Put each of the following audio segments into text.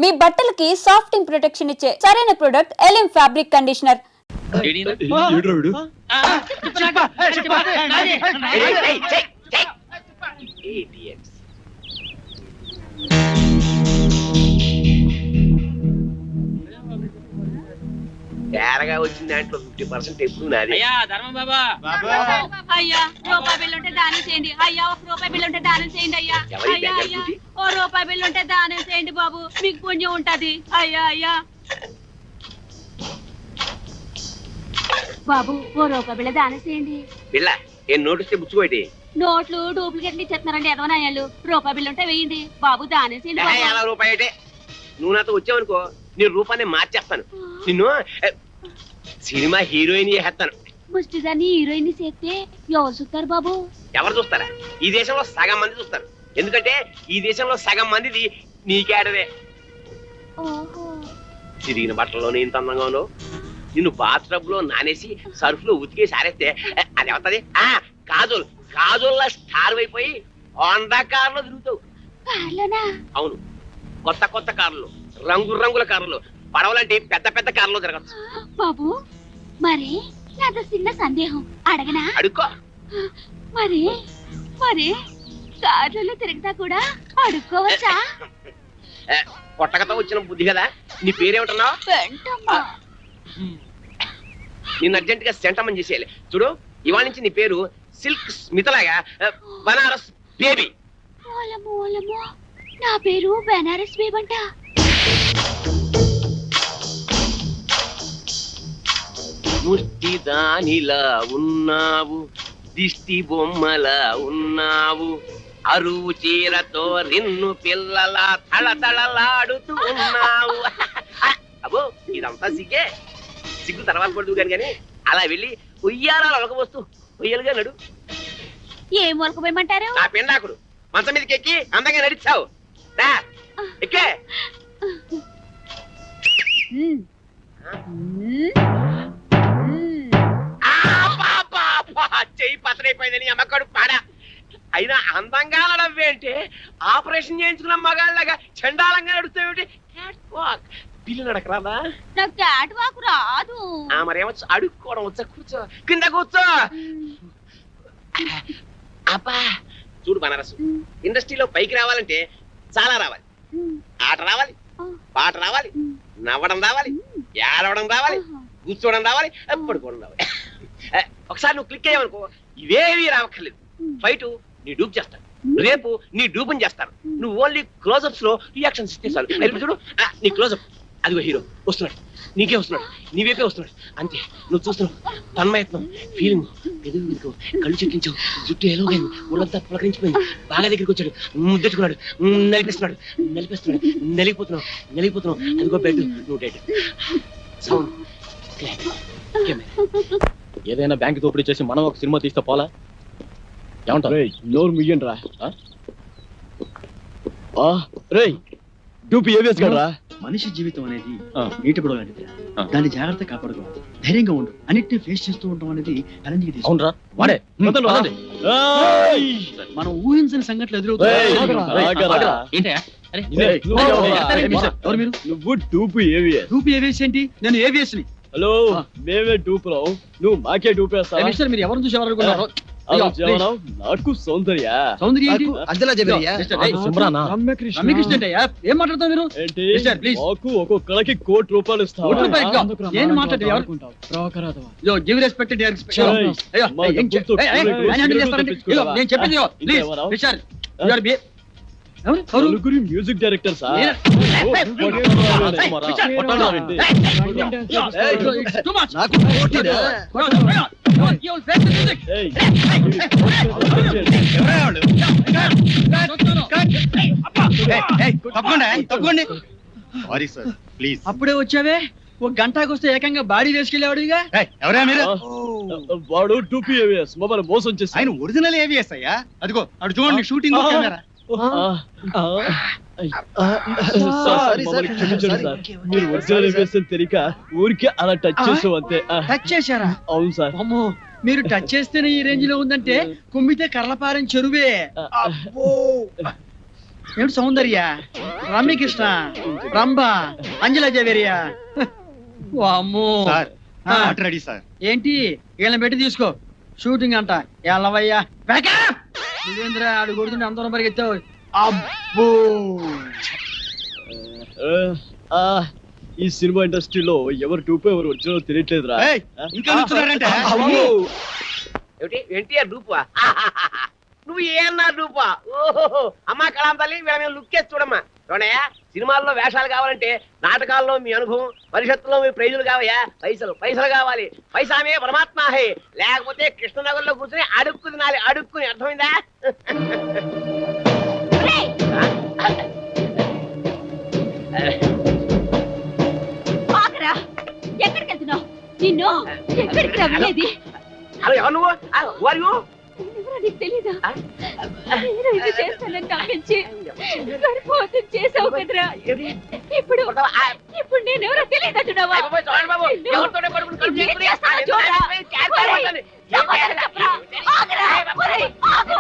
మీ బట్టలకి సాఫ్టింగ్ ప్రొటెక్షన్ ఇచ్చే సరైన ప్రొడక్ట్ ఎలిమ్ ఫ్యాబ్రిక్ కండిషనర్. తేరగా వచ్చిన దాంట్లో 50% ఎప్పుడు నాది. అయ్యా ధర్మం బాబా, అయ్యా రూపాయి బిల్లు ఉంటే దానం చేయండి. అయ్యా ఒక రూపాయి బిల్లు ఉంటే దానం చేయండి. అయ్యా అయ్యా అయ్యా ఓ రూపాయి బిల్లు ఉంటే దానం చేయండి బాబు, మీకు పుణ్యం ఉంటది. అయ్యా అయ్యా బాబు ఓ రూపాయి బిళ్ళ దానం చేయండి. పిల్ల ఏం నోటిస్తే బుచ్చుకోటి నోట్లు డూప్లికేట్లు ఇచ్చేస్తున్నారండి ఎదవనాయాలు. రూపాయి బిల్లు ఉంటే వేయండి బాబు, దానం చేయండి బాబు. 50 రూపాయటే. నువ్వు నాతో వచ్చావనుకో నీ రూపాన్ని మార్చేస్తాను. నిన్ను సినిమా హీరోయిన్ చేస్తాను. ముష్టిదాన్ని హీరోయిన్ చేస్తే ఎవరు చూస్తారు బాబు? ఎవరు చూస్తారా? ఈ దేశంలో సగం మంది చూస్తారు. ఎందుకంటే ఈ దేశంలో సగం మందిది నీకేడవే. ఓహో చిరిగిన బట్టల్లోనే ఇంత అందంగా ఉన్నావు. నిన్ను బాత్రబ్ లో నానేసి సర్ఫ్ లో ఉతికేసి ఆరేస్తే అది అవుతుంది. కాజోల్ కాజోల్లా స్టార్ అయిపోయి హోండా కారులో తిరుగుతావు. అవును, కొత్త కొత్త కార్లు, రంగు రంగుల కార్లు, పడవలంటే పెద్ద పెద్ద కార్లో తిరగచ్చు. బాబు మరి నాతో చిన్న సందేహం అడగనా? అడుక్కో. మరి మరి కార్లలో తిరుగుతా కూడా అడుక్కోవచ్చా? పొట్టకతో వచ్చిన బుద్ధి కదా. నీ పేరేమిటన్నావు? వెంటమ్మా. నిన్ను అర్జెంట్ గా సెంటమని చేసేయాలి. చూడు, ఇవాళ నుంచి నీ పేరు సిల్క్ స్మితలాగా బనారస్ బేబీ. ఓలమో ఓలమో, నా పేరు బనారస్ బేబంట. ముష్టి దానిలా ఉన్నావు, దిష్టి బొమ్మలా ఉన్నావు, అరువు చీరతో నిన్ను పిల్లలా తళతళలాడుతూ ఉన్నావు. అబ్బో ఇదంతా సిగ్గే. సిగ్గు తర్వాత పడుతూ కానీ అలా వెళ్ళి ఉయ్యారాలు ఒలకబోస్తూ ఉయ్యలుగా నడు. ఏం ఒలకపోయమంటారు? ఆ పిండాకుడు మంచం మీదకి ఎక్కి అందంగా నడిచావు. ఎక్కే. చెయ్యి పతనైపోయిందని అమ్మకడు పాడా. అయినా అందంగా నడవేంటే ఆపరేషన్ చేయించుకున్న మగాళ్ళగా చండాలంగా నడుస్తావేంటి? పిల్లి నడకరాదా? నాకు క్యాట్ వాక్ రాదు. మరేమొచ్చు? అడుక్కోవడం వచ్చా? కూర్చో, కింద కూర్చో. అబ్బా చూడు బనారసు, ఇండస్ట్రీలో పైకి రావాలంటే చాలా రావాలి. ఆట రావాలి, పాట రావాలి, నవ్వడం రావాలి, ఏడవడం రావాలి, కూర్చోవడం రావాలి, పడుకోవడం రావాలి. ఒకసారి నువ్వు క్లిక్ అయ్యావనుకో ఇవేవి రావక్కర్లేదు. ఫైట్ నీ డూప్ చేస్తాను, రేపు నీ డూపుని చేస్తాను. నువ్వు ఓన్లీ క్లోజప్స్ లో రియాక్షన్స్ ఇస్తే చాలు. చూడు నీ క్లోజప్, అదిగో హీరో వస్తున్నాడు, నీకే వస్తున్నాడు, నీవేపే వస్తున్నాడు. అంతే, నువ్వు చూస్తున్నావు. తన్మయత్నం, ఫీలింగ్, ఎదుగు కళ్ళు చెక్కించావు, జుట్టు ఎలాగైంది, ఊళ్ళంతా పులకరించిపోయింది. బాగా దగ్గరికి వచ్చాడు, ముద్దెట్టుకున్నాడు, నలిపిస్తున్నాడు, నలిపిస్తున్నాడు, నలిగిపోతున్నావు. అదిగో బెడ్, నువ్వు డెడ్. సౌండ్ ఏదైనా బ్యాంక్ దోపిడీ చేసి మనం ఒక సినిమా తీస్తే పోలా? ఏమంటారు? నోరు ముయ్యండి రా. డూపీ ఏవిఎస్ కదరా. మనిషి జీవితం అనేది నీటి బుడగ లాంటిది. దాన్ని జాగ్రత్త కాపాడుకోవాలి, ధైర్యంగా ఉండు. అన్నిటిని ఫేస్ చేస్తూ ఉండడం అనేది ఛాలెంజింగ్. అవునరా, వాడే మనం ఊహించిన సంఘటనలు ఎదురవుతాయి. నువ్వు డూపీ ఏవిఎస్. డూపీ ఏవిఎస్ ఏంటి? నేను ఏవిఎస్ ని. హలో, మేమే డూప్ రావు, నువ్వు మాకే డూపేస్తా. మీరు ఎవరు చూసేవారు? నాకు సౌందర్య. సౌందర్య ఏంటి? రమ్యకృష్ణ ఏం మాట్లాడతావు మీరు? మాకు ఒక్కొక్కరికి ₹1,00,00,000 ఇస్తావు. నేను మాట్లాడే గివ్ రెస్పెక్ట్. నేను చెప్పింది నలుగురి మ్యూజిక్ డైరెక్టర్ సార్. అప్పుడే వచ్చావే, ఒక గంటకు వస్తే ఏకంగా బాడీ వేసుకెళ్ళేవాడు. ఎవరా మీరు? వాడు టూపీ ఏవిఎస్ మొబైల్ మోసం చేసి. ఆయన ఒరిజినల్ ఏవిఎస్ అయ్యా. అదిగో అటు చూడండి, షూటింగ్ కెమెరా. మీరు ఒరిజినల్ ఏవిఎస్ అని తెలియక ఊరికే అలా టచ్ చేసావు అంతే. టచ్ చేశారా? అవును సార్. అమ్మో, మీరు టచ్ చేస్తేనే ఈ రేంజ్ లో ఉందంటే కుమ్మితే కర్లపారం చెరువే. ఏమిటి సౌందర్య, రమ్యకృష్ణ, రంభ, అంజలా జవేరియా. వామ్మో. సార్ ఆ, రెడీ సార్. ఏంటి వీళ్ళని పెట్టి తీసుకో, షూటింగ్ అంట. ఎల్లవయ్యా నువ్వేంద్ర ఆడు కొడుతుంటే అందరం పరిగెత్తావు. అబ్బో ఈ సినిమా ఇండస్ట్రీలో ఎవరు టూపు ఎవరు ఒరిజినల్ తెలియట్లేదురా. ఏయ్, ఇంకా నుంచున్నారంటే? ఏమిటి ఎన్టీఆర్ డూపా? నువ్వు ఏమన్నారు డూపా? ఓహో అమ్మా కళాం తల్లి, వీళ్ళ మీద లుక్ వేసి చూడమ్మా. చూడయా, సినిమాల్లో వేషాలు కావాలంటే నాటకాల్లో మీ అనుభవం, భవిష్యత్తులో మీ ప్రైజులు కావయా. పైసలు పైసలు కావాలి. పైసామే పరమాత్మ హే. లేకపోతే కృష్ణనగర్లో కూర్చొని అడుక్కు తినాలి. అడుక్కుని అర్థమైందా? ఆగరా, ఎక్కడికి వెళ్తున్నావు? నిన్ను ఎక్కడికి రమ్మేది? హలో, ఎవరు నువ్వు? వారు ఎవరో నీకు తెలీదా? నేను ఇది చేస్తానని నమ్మించి గర్భవతం చేసావు కదరా. ఇప్పుడు ఇప్పుడు నేనెవరో తెలియదంటున్నావా? బాబు ఎవరితోనే పడుకుని కడుపు ఏం చేసుకుని చేస్తానో చూడరా. ఒరేయ్, సమాధానం చెప్పరా. ఆగరా, ఒరేయ్, ఆగు.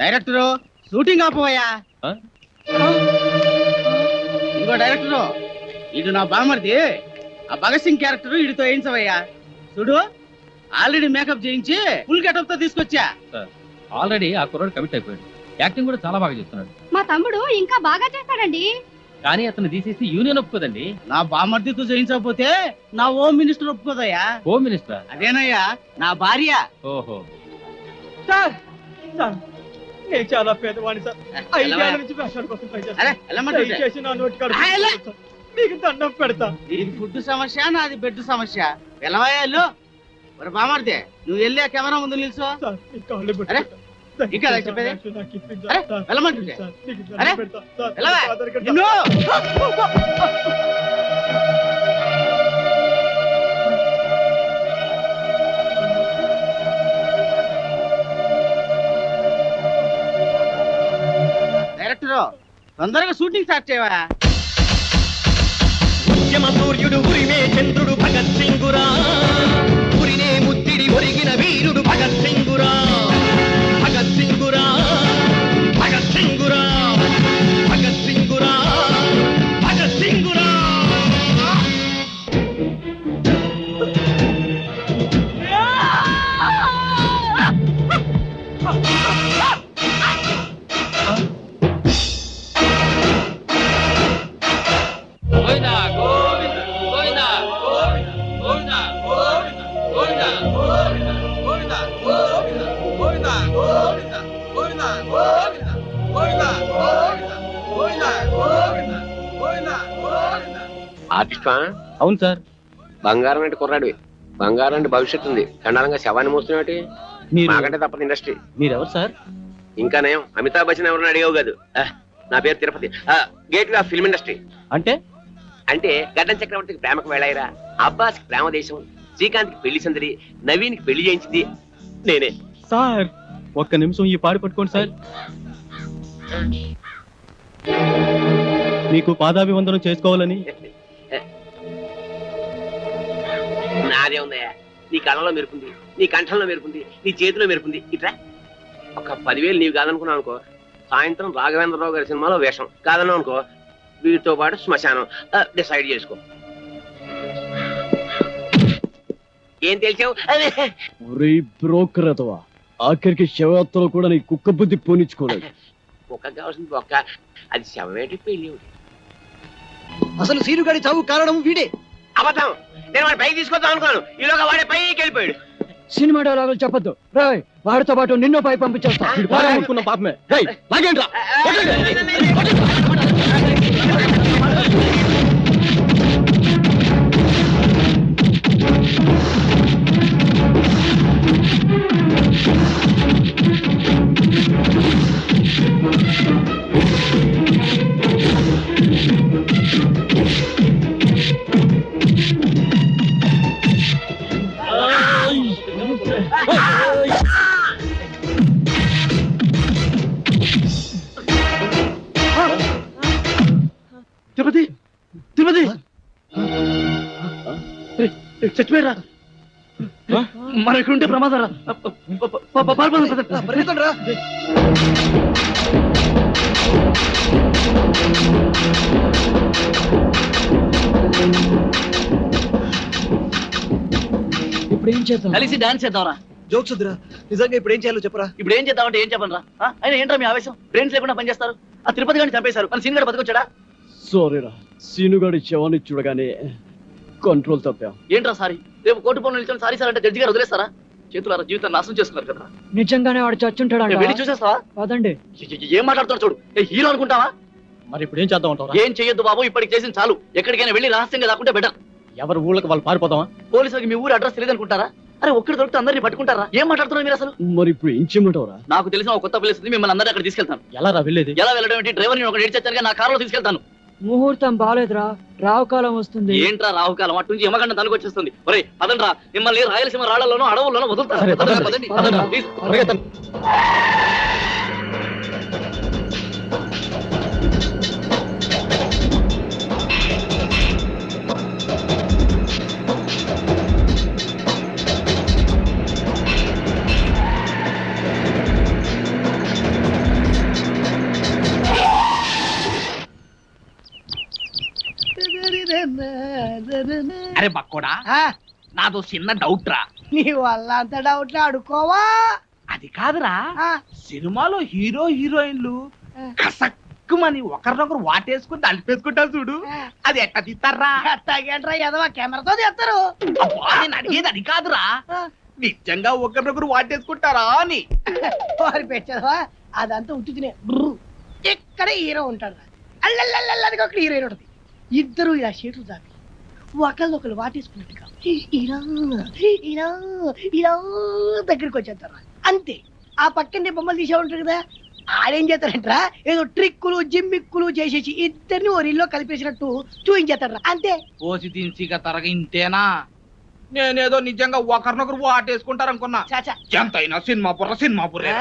డైరెక్టరు షూటింగ్ ఆపోయా. ఆ? ఇంకో డైరెక్టరు, ఇటు నా బామర్ది. ఆ భగత్ సింగ్ క్యారెక్టర్ ఇడితో వేయించవయ్యా. చూడు, ఆల్రెడీ మేకప్ చేయించి ఫుల్ గెటప్ తో తీసుకొచ్చా. ఆల్రెడీ ఆ కుర్రాడు కమిట్ అయిపోయాడు. యాక్టింగ్ కూడా చాలా బాగా చేస్తున్నాడు. మా తమ్ముడు ఇంకా బాగా చేస్తాడండి. కానీ అతను తీసేసి యూనియన్ ఒప్పుకోదండి. నా బామర్దితో చేయించకపోతే నా హోమ్ మినిస్టర్ ఒప్పుకోదయ్యా. Home minister. అదేనయ్యా నా భార్య. ఓహో, సార్ సార్ నేను చాలా పేదవాణి సార్. వెళ్ళవా? 5 ఏళ్ల నుంచి వేషాల కోసం ట్రై అరే, చేస్తాను. వెళ్ళమంటుంటే. దయచేసి నా నోటి కాడ ఆ, వెళ్ళ. మీకు దండం పెడతా. ఇది ఫుడ్ సమస్య, నాది బెడ్ సమస్య. వెళ్ళవయ్యాళ్ళు. మరి బామర్దే, నువ్వు వెళ్ళి ఆ కెమెరా ముందు నిల్చో. సార్, మీ కాళ్ళు అరే, పట్టుకుంటా. ఇంకా అలా చెప్పేది? దయచేసి నాకు ఇప్పించండి అరే, సార్. వెళ్ళమంటుంటే. సార్, మీకు దండం అరే, పెడతా. సార్, వెళ్ళవా? నా ఫాదర్ కి నిన్ను. డైరెక్టరు, తొందరగా షూటింగ్ స్టార్ట్ చేయవా. సూర్యుడు ఉరిమే చంద్రుడు భగత్ సింగురా, ఉరినే ముత్తిడి ఒరిగిన వీరుడు భగత్ సింగురా, భగత్ సింగురా, భగత్ సింగురా, భగత్ సింగురా, భగత్ సింగురా. గోవిందా, గోవిందా, గోవిందా, గోవిందా, గోవిందా, గోవిందా, గోవిందా, ఆర్టిస్ట్ అవును సార్. బంగారం అంటే కుర్రాడివి. బంగారం అంటే భవిష్యత్తు ఉంది. చండాలంగా శవాన్ని మోస్తున్నట్టు మాకంటే తప్పదు ఇండస్ట్రీ. మీరెవరు సార్? ఇంకా నయం, అమితాబ్ బచ్చన్ ఎవరిని అడిగావు కాదు. నా పేరు Tirupati. Gate of film industry. అంటే అంటే గడ్డం చక్రవర్తికి ప్రేమకు వెళ్ళాయిరా, అబ్బాస్కి ప్రేమ దేశం, శ్రీకాంత్కి పెళ్లి సందడి, నవీన్కి పెళ్లి చేయించింది నేనే. సార్, ఒక్క నిమిషం ఈ పాడి పట్టుకోండి సార్. మీకు పాదాభివందనం చేసుకోవాలని. నాదే ఉందయ్యా. నీ కళ్ళలో మెరుపుంది, నీ కంఠంలో మెరుపుంది, నీ చేతిలో మెరుపుంది. ఇట్రా, ఒక 10,000 నీవు కాదనుకున్నావు అనుకో, సాయంత్రం రాఘవేంద్రరావు గారి సినిమాలో వేషం. కాదన్నావు అనుకో, వీటితో పాటు శ్మశానం. డిసైడ్ చేసుకో. ఏం తెలిసావు? ఒరే బ్రోకర్ అతవా, ఆఖరికి శవయాత్రలో కూడా నీ కుక్క బుద్ధి పోనిచ్చుకోలేదు. ఒక్క కావాల్సింది ఒక్క, అది శవమేటి పెళ్లి ఒకటి. అసలు సీనుగాడి చావు కారణం వీడే. అబద్ధం. నేను వాడి పైకి తీసుకొద్దాం అనుకున్నాను, ఈలోగా వాడే పైకి వెళ్ళిపోయాడు. సినిమా డైలాగులు చెప్పొద్దు. రాయ్, వాడితో పాటు నిన్ను పై పంపించేస్తా. అనుకున్న పాపమే. రేయ్, లాగేంట్రా. చచ్చిపోయారా మన ఇక్కడ ఉంటే ప్రమాదం రా ఇప్పుడు ఏం చేద్దాం? కలిసి డాన్స్ చేద్దాంరా. జోక్స్ వద్దురా, నిజంగా ఇప్పుడు ఏం చేయాలో చెప్పరా. ఇప్పుడు ఏం చేద్దామంటే ఏం చెప్పనరా? అయినా ఏంట్రా మీ ఆవేశం? బ్రెయిన్స్ లేకుండా పనిచేస్తారు. ఆ తిరుపతి గారిని చంపేశారు, మన సీన్ గడ బతికొచ్చాడా? సారీరా, సీనుగాడి శవాన్ని చూడగానే కంట్రోల్ తప్పాం. ఏంట్రా సారీ? రేపు కోర్టు పనులు నిల్చొని సారీ సార్ అంటే జడ్జి గారు వదిలేస్తారా? చేతులారా జీవితాన్ని నాశనం చేసుకున్నారు కదా. నిజంగానే వాడు చచ్చుంటాడు. వెళ్ళి చూసేస్తావా? కాదండి. ఏం మాట్లాడుతున్నాడు చూడు. హీరో అనుకుంటావా? మరి ఇప్పుడు ఏం చేద్దాం అంటారా? ఏం చెయ్యొద్దు బాబు, ఇప్పటికి చేసిన చాలు. ఎక్కడికైనా వెళ్ళి రహస్యంగా దాక్కుంటే బెటర్. ఎవరు ఊళ్ళకి వాళ్ళు పారిపోదామా? పోలీసులకి మీ ఊరు అడ్రస్ తెలియదు అనుకుంటారా? అరే ఒక్కడి దొరికితే అందరినీ పట్టుకుంటారా? ఏం మాట్లాడుతున్నారు మీరు అసలు? మరి ఇప్పుడు ఏం చేయమంటావురా? నాకు తెలిసిన ఒక కొత్త ప్లేస్ ఉంది, మిమ్మల్ని అందరినీ అక్కడ తీసుకెళ్తాను. ఎలా రా వెళ్ళేది? ఎలా వెళ్ళడం ఏంటి? డ్రైవర్ నేను ఒకటి ఏడ్చాను, నా కారులో తీసుకెళ్తాను. ముహూర్తం బాలేదురా, రావుకాలం వస్తుంది. ఏంట్రా రావుకాలం? అటు నుంచి యమగండం తనుకొచ్చేస్తుంది. ఒరే పదండ్రా, మిమ్మల్ని రాయలసీమ రాళ్లలోనూ అడవుల్లోనూ వదులుతారు. సరే, పదండి. పదండి. పదండి. ప్లీజ్. పరిగెత్తండి. అరే బక్కోడా, నాదో చిన్న డౌట్ రా. నీ వల్ల అంత డౌట్లు అడుకోవా? అది కాదురా, సినిమాలో హీరో హీరోయిన్లు కసక్కుమని ఒకరినొకరు వాటేసుకుని నలిపేసుకుంటారు చూడు, అది ఎట్ట తీస్తారా? ఎట్టాగేంట్రా ఎదవా, కెమెరాతో తీస్తారు. అబ్బా, నేను అడిగేది అది కాదురా, నిజంగా ఒకరినొకరు వాటేసుకుంటారా అని. వారి పెట్టదవా, అదంతా ఉట్టినే. ఇక్కడ హీరో ఉంటాడు, అల్లల్లల్లది ఒక హీరోయిన్ ఉంటుంది. ఇద్దరు ఇలా చేతులు దాపి ఒకళ్ళొకరు వాటేసుకున్నట్టుగా ఇలా ఇలా ఇలా దగ్గరికి వచ్చేస్తారు. అంతే. ఆ పక్కనే బొమ్మలు తీసే ఉంటారు కదా, ఆడేం చేస్తారంటరా, ఏదో ట్రిక్కులు జిమ్మిక్కులు చేసేసి ఇద్దరిని ఓ రీల్లో కలిపేసినట్టు చూపించేస్తాడు. అంతే. ఓసి తిన్సిగా తరగ ఇంతేనా? నేనేదో నిజంగా ఒకరినొకరు వాటేసుకుంటారు అనుకున్నా. చాచా, ఎంతైనా సినిమా బుర్రే.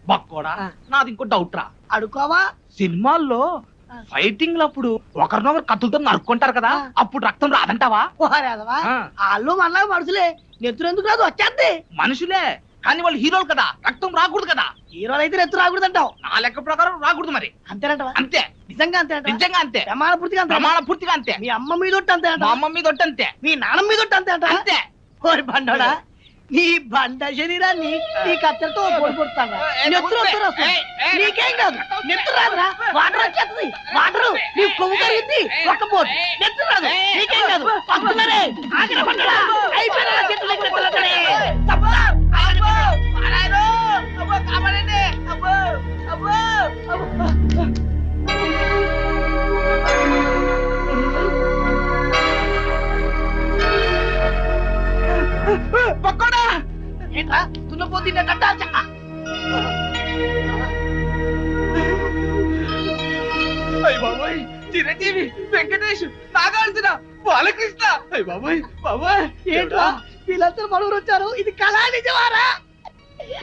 బక్కోడా, నాది ఇంకో డౌట్ రా. అడుకోవా? సినిమాల్లో ఫైటింగ్ లప్పుడు ఒకరినొకరు కత్తులతో నరుక్కుంటారు కదా, అప్పుడు రక్తం రాదంటావా? ఓరేదవా, వాళ్ళు మనలా మనుషులే, నెత్తురు ఎందుకు రాదు, వచ్చేద్ది. మనుషులే కానీ వాళ్ళు హీరోలు కదా, రక్తం రాకూడదు కదా. హీరోలు అయితే నెత్తురు రాకూడదు అంటావు. నా లెక్క ప్రకారం రాకూడదు మరి. అంతేనంటవా? అంతే. నిజంగా అంతే. నిజంగా అంతే. ప్రమాణ పూర్తిగా అంతే. ప్రమాణ పూర్తిగా అంతే. మీ అమ్మ మీద ఒట్టు అంతే అంట. మా అమ్మ మీద ఒట్టు అంతే. మీ నాన్న మీద ఒట్టు అంతే అంట. అంతే. ఓరి బండోడా, నీ బండ శరీరాన్ని నీ కత్తెరతో పొడి పొడుతాను. నెత్తురు వస్తుంది, నీకేం కాదు. నెత్తురు రాదురా, వాటర్ వచ్చేస్తుంది. వాటర్ నీ కొవ్వు కరుగుద్ది, ఒక్క పోటు. నెత్తురు రాదు, నీకేం కాదు. వస్తున్నారే, ఆగిన బండోడా, అయిపోయినా చెట్లు దగ్గర కొలతలే. తప్పురా, ఆగిపో, పారాయరు, అబ్బో, కాపాడండి, అబ్బో, అబ్బో, అబ్బో. పక్కోడా, ఏంట్రా తున్నపోతుంటే కట్టా చెక్క. అయ్య బాబాయ్, చిరంజీవి, వెంకటేష్, నాగార్జున, బాలకృష్ణ. అయ్య బాబాయ్, బాబాయ్, ఏంట్రా వీళ్ళందరూ మనూరు వచ్చారు, ఇది కళా నిజమారా?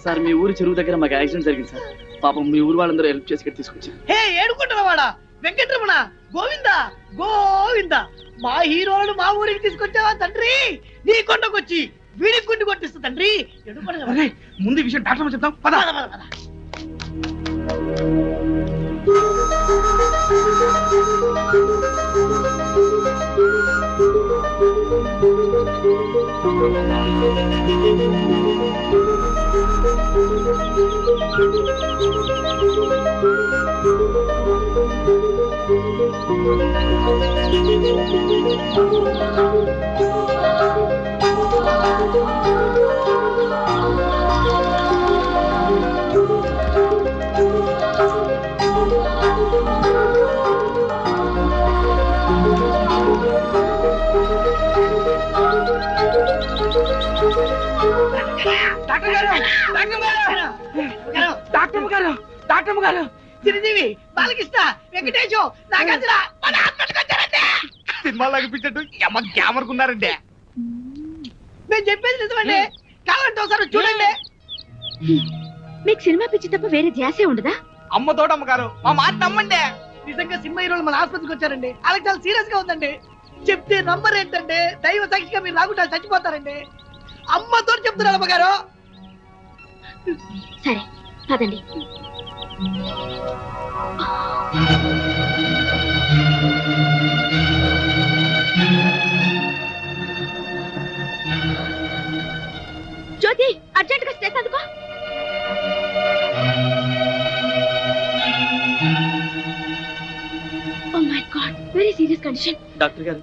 సార్ మీ ఊరు చెరువు దగ్గర మాకు యాక్సిడెంట్ జరిగింది సార్. పాపం మీ ఊరు వాళ్ళందరూ హెల్ప్ చేసి ఇక్కడ తీసుకొచ్చారు. హే, ఏడుకుంటున్నావాడా? వెంకటరమణ, గోవింద గోవింద, మా హీరోలను మా ఊరికి తీసుకొచ్చావా తండ్రి? నీ కొండకొచ్చి వీడి గుండి కొట్టిస్తా తండ్రి. ముందు విషయం డాక్టర్ చెప్తాం. పద. డాక్టర్ గారు, చిరంజీవి, బాలకృష్ణ, వెంకటేశు, నాగార్జున మన హాస్పిటల్కి వచ్చారంటే. సినిమాలో అనిపించట్టు ఎమ్మ గ్యామర్కున్నారంటే. మేము చెప్పేది నిజమండి, కావాలంటే ఒకసారి చూడండి. మీకు సినిమా పిచ్చి తప్ప వేరే ధ్యాసే ఉండదా? అమ్మ తోటమ్మ గారు, మా మాట నమ్మండి. నిజంగా సినిమా హీరోలు మన ఆసుపత్రికి వచ్చారండి. వాళ్ళకి చాలా సీరియస్ గా ఉందండి. చెప్తే నంబర్ ఏంటంటే దైవ సాక్షిగా మీరు రాకుండా చచ్చిపోతారండి. అమ్మతో చెప్తున్నారు అమ్మగారు. సరే పదండి. జ్యోతి అర్జెంట్ గా స్ట్రెస్ అందుకో. Oh my god, very serious condition. Doctor గారు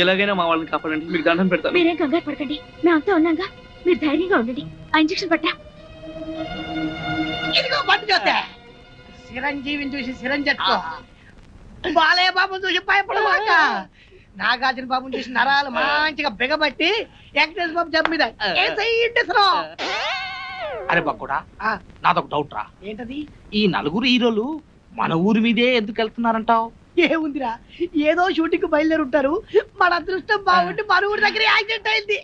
ఎలాగైనా మా వాళ్ళని కాపాడండి, మీకు దండం పెడతాను. మీరేం కంగారు పడకండి, మేమంతా ఉన్నాగా. మీరు ధైర్యంగా ఉండండి. ఆ ఇంజెక్షన్ పట్టా. ఇదిగో పట్టు చూస్తే చిరంజీవిని చూసి చిరంజట్టుకో, బాలయ్య బాబుని చూసి భయపడమాక, నాగార్జున బాబుని చూసి నరాలు మంచిగా బిగబట్టి వెంకటేశ్వర బాబు జబ్బు మీద అరే బక్కుడా, నాదొక డౌట్ రా. ఏంటది? ఈ నలుగురు హీరోలు మన ఊరి మీదే ఎందుకు వెళ్తున్నారంటావు? ఏముందిరా, ఏదో షూటింగ్ కు బయలుదేరి ఉంటారు. మన అదృష్టం బాగుండి మన ఊరి దగ్గర యాక్సిడెంట్ అయింది.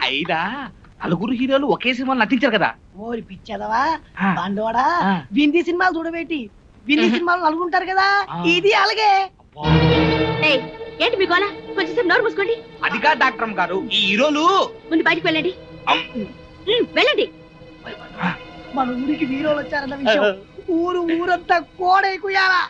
అయినా నలుగురు హీరోలు ఒకే సినిమాలు నటించారు కదా. ఓరి పిచ్చదవా ఆ. బండోడా, ఆ. విందీ సినిమాలు చూడబెట్టి విందీ సినిమాలు నలుగుంటారు కదా, ఆ. ఇది అలాగే. ఏయ్, ఏంటి మీ గోల? కొంచెంసేపు నోరు మూసుకోండి. అదిగా డాక్టర్ గారు, ఈ హీరోలు ముందు బయటికి వెళ్ళండి. వెళ్ళండి. మన ఊరికి హీరోలు వచ్చారన్న విషయం ఊరంతా కోడైకుయాలా.